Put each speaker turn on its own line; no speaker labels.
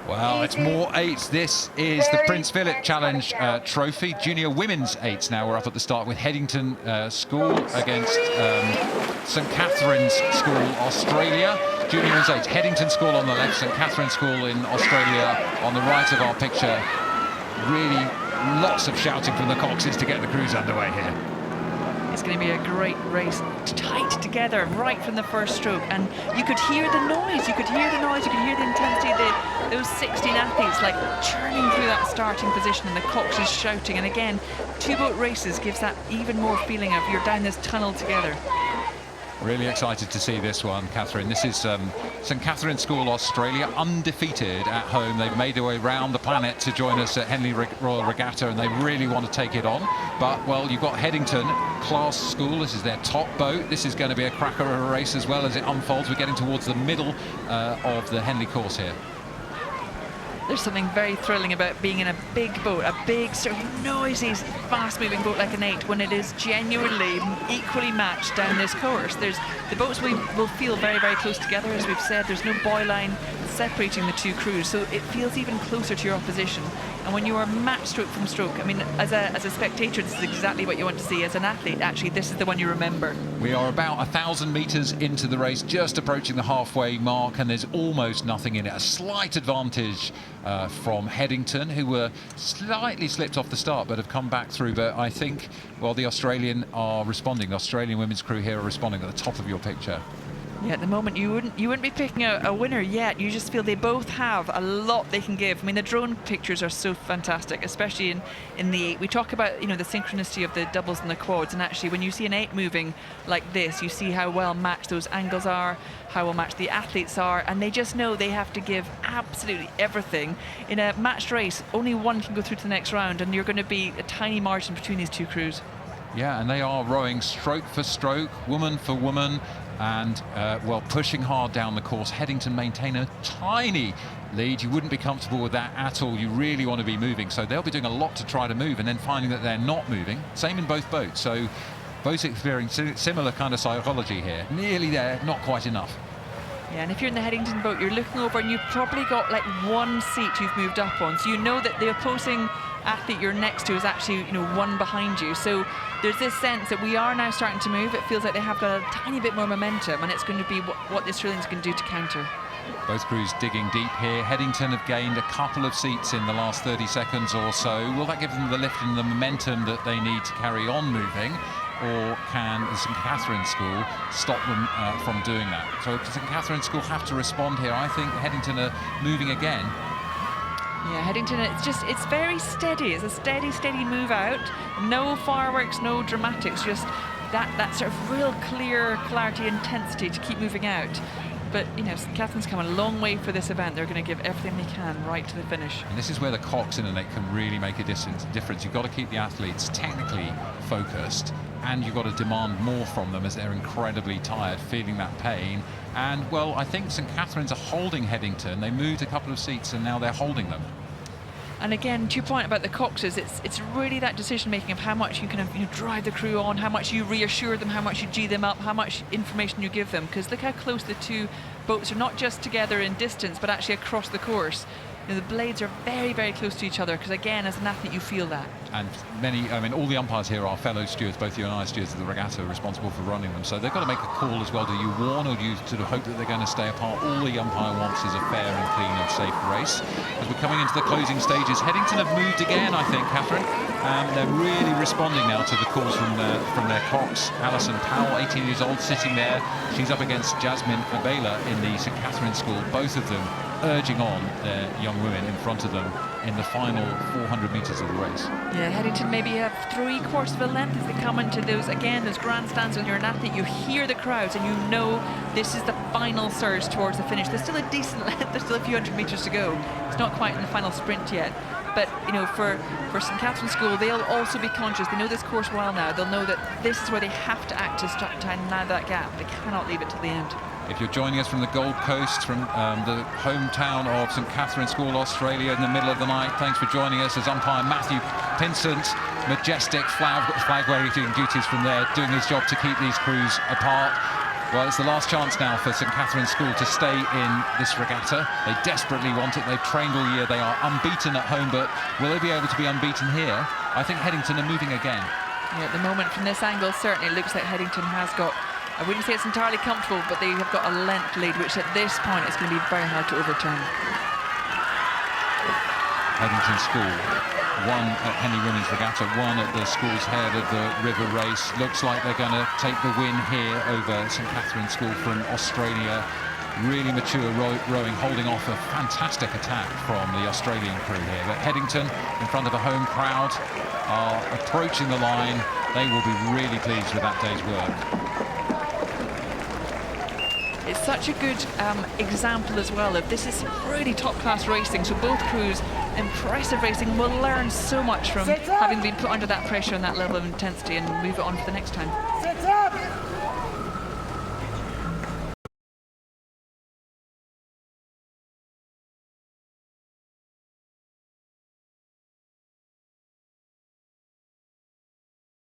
Well, it's more eights. This is the Prince Philip Challenge Trophy. Junior women's eights now. We're up at the start with Headington School against St Catherine's School, Australia. Junior women's eights. Headington School on the left, St Catherine's School in Australia on the right of our picture. Really lots of shouting from the Coxes to get the crews underway here.
It's going to be a great race, tight together right from the first stroke, and you could hear the noise, you could hear the intensity, those 16 athletes like churning through that starting position and the Coxes shouting. And again, two-boat races gives that even more feeling of you're down this tunnel together.
Really excited to see this one, Catherine. This is St Catherine's School, Australia, undefeated at home. They've made their way round the planet to join us at Henley Royal Regatta, and they really want to take it on. But, well, you've got Headington class school. This is their top boat. This is going to be a cracker of a race as well as it unfolds. We're getting towards the middle of the Henley course here.
There's something very thrilling about being in a big boat, a big sort of noisy, fast-moving boat like an 8, when it is genuinely equally matched down this course. The boats will feel very, very close together, as we've said. There's no buoy line separating the two crews, so it feels even closer to your opposition. And when you are matched stroke from stroke, I mean, as a spectator, this is exactly what you want to see. As an athlete, actually, this is the one you remember.
We are about 1,000 metres into the race, just approaching the halfway mark, and there's almost nothing in it. A slight advantage from Headington, who were slightly slipped off the start but have come back through. But I think, well, the Australian are responding. The Australian women's crew here are responding at the top of your picture.
Yeah, at the moment you wouldn't be picking a winner yet. You just feel they both have a lot they can give. I mean, the drone pictures are so fantastic, especially in the 8. We talk about, you know, the synchronicity of the doubles and the quads, and actually when you see an 8 moving like this, you see how well matched those angles are, how well matched the athletes are, and they just know they have to give absolutely everything. In a matched race, only one can go through to the next round, and you're going to be a tiny margin between these two crews.
Yeah, and they are rowing stroke for stroke, woman for woman, and well, pushing hard down the course. Headington maintain a tiny lead. You wouldn't be comfortable with that at all. You really want to be moving, so they'll be doing a lot to try to move, and then finding that they're not moving. Same in both boats, so both experiencing similar kind of psychology here. Nearly there, not quite enough.
Yeah, and if you're in the Headington boat, you're looking over and you've probably got like one seat you've moved up on, so you know that the opposing athlete you're next to is actually, you know, one behind you. So there's this sense that we are now starting to move. It feels like they have got a tiny bit more momentum, and it's going to be what the Australians can do to counter.
Both crews digging deep here. Headington have gained a couple of seats in the last 30 seconds or so. Will that give them the lift and the momentum that they need to carry on moving? Or can the St Catherine's School stop them from doing that? So St Catherine's School have to respond here. I think Headington are moving again.
Yeah, Headington, it's very steady. It's a steady move out. No fireworks, no dramatics, just that sort of real clarity, intensity to keep moving out. But, you know, St Catherine's come a long way for this event. They're going to give everything they can right to the finish. And
this is where the Cox in an 8 can really make a difference. You've got to keep the athletes technically focused, and you've got to demand more from them as they're incredibly tired, feeling that pain. And, well, I think St Catherine's are holding Headington. They moved a couple of seats and now they're holding them.
And again, to your point about the Coxes, it's really that decision-making of how much you kind of, you know, drive the crew on, how much you reassure them, how much you G them up, how much information you give them. Because look how close the two boats are, not just together in distance, but actually across the course. You know, the blades are very, very close to each other, because again, as an athlete, you feel that. And
all the umpires here are fellow stewards. Both you and I are stewards of the regatta, are responsible for running them. So they've got to make a call as well. Do you warn, or do you sort of hope that they're going to stay apart? All the umpire wants is a fair and clean and safe race. As we're coming into the closing stages, Headington have moved again, I think, Catherine. They're really responding now to the calls from their Cox. Alison Powell, 18 years old, sitting there. She's up against Jasmine Abela in the St Catherine's School. Both of them urging on their young women in front of them in the final 400 metres of the race.
Yeah, Headington maybe have 3/4 of a length as they come into those grandstands. When you're an athlete, you hear the crowds and you know this is the final surge towards the finish. There's still a decent length, there's still a few hundred metres to go. It's not quite in the final sprint yet. But, you know, for St Catherine's School, they'll also be conscious. They know this course well now. They'll know that this is where they have to act to start to narrow that gap. They cannot leave it till the end.
If you're joining us from the Gold Coast, from the hometown of St Catherine's School, Australia, in the middle of the night, thanks for joining us as umpire Matthew Pinsent, majestic flag-waving duties from there, doing his job to keep these crews apart. Well, it's the last chance now for St Catherine's School to stay in this regatta. They desperately want it. They've trained all year. They are unbeaten at home, but will they be able to be unbeaten here? I think Headington are moving again.
Yeah, at the moment, from this angle, certainly it looks like Headington has got, I wouldn't say it's entirely comfortable, but they have got a length lead, which at this point is going to be very hard to overturn.
Headington School, one at Henley Women's Regatta, one at the school's head of the river race. Looks like they're going to take the win here over St Catherine's School from Australia. Really mature rowing, holding off a fantastic attack from the Australian crew here. But Headington, in front of a home crowd, are approaching the line. They will be really pleased with that day's work.
It's such a good example as well of this is really top-class racing, so both crews, impressive racing, will learn so much from having been put under that pressure and that level of intensity and move it on for the next time.
Sit up!